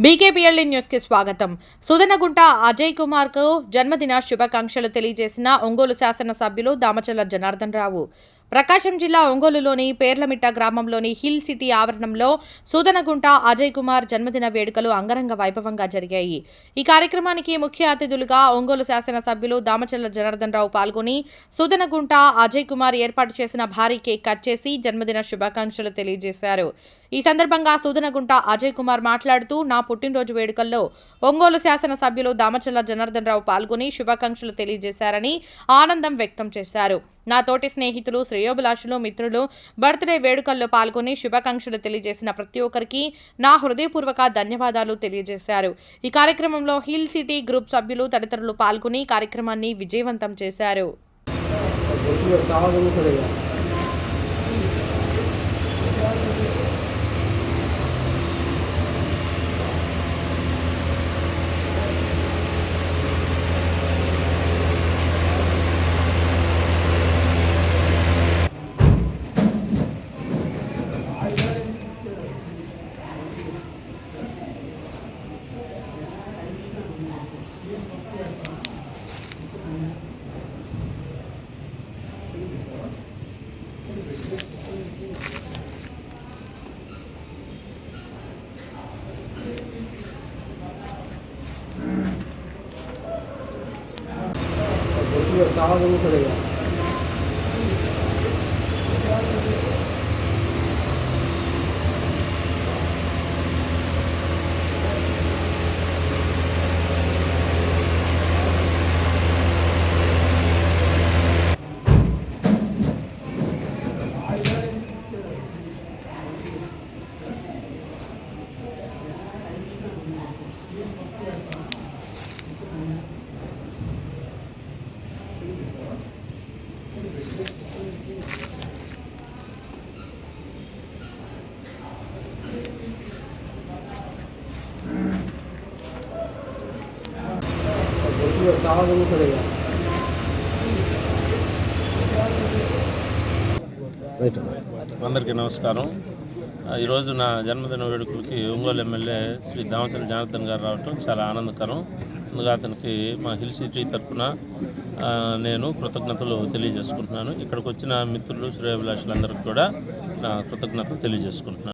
బీకేపీఎల్ఈ news కి స్వాగతం. సుదనగుంట అజయ్ కుమార్ కు జన్మదిన శుభాకాంక్షలు తెలియజేసిన ఒంగోలు శాసన సభ్యులు దామచర్ల జనార్దన్ రావు. ప్రకాశం జిల్లా ఒంగోలులోని పేర్లమిట్ట గ్రామంలోని హిల్ సిటీ ఆవరణంలో సుదనగుంట అజయ్ కుమార్ జన్మదిన వేడుకలు అంగరంగ వైభవంగా జరిగాయి. ఈ కార్యక్రమానికి ముఖ్య అతిథులుగా ఒంగోలు శాసన సభ్యులు దామచర్ల జనార్దన్ రావు పాల్గొని సుదనగుంట అజయ్ కుమార్ ఏర్పాటు చేసిన భారీ కేక్ కట్ చేసి జన్మదిన శుభాకాంక్షలు తెలియజేశారు. ఈ సందర్భంగా సుదనగుంట అజయ్ కుమార్ మాట్లాడుతూ, నా పుట్టినరోజు వేడుకల్లో ఒంగోలు శాసన సభ్యులు దామచర్ల జనార్దన్ రావు పాల్గొని శుభాకాంక్షలు తెలియజేశారని ఆనందం వ్యక్తం చేశారు. నా తోటి స్నేహితులు, శ్రేయోభిలాషులు, మిత్రులు బర్త్డే వేడుకల్లో పాల్గొని శుభాకాంక్షలు తెలియజేసిన ప్రతి ఒక్కరికి నా హృదయపూర్వక ధన్యవాదాలు తెలియజేశారు. ఈ కార్యక్రమంలో హిల్ సిటీ గ్రూప్ సభ్యులు తదితరులు పాల్గొని కార్యక్రమాన్ని విజయవంతం చేశారు. అందరికీ నమస్కారం. ఈరోజు నా జన్మదిన వేడుకలకి ఒంగోలు ఎమ్మెల్యే శ్రీ దామచర్ల జనార్దన్ గారు రావటం చాలా ఆనందకరం. ముందుగా అతనికి మా హిల్ సిటీ తరఫున నేను కృతజ్ఞతలు తెలియజేసుకుంటున్నాను. ఇక్కడికి వచ్చిన మిత్రులు, శ్రేయోభిలాషులందరికీ కూడా నా కృతజ్ఞతలు తెలియజేసుకుంటున్నాను.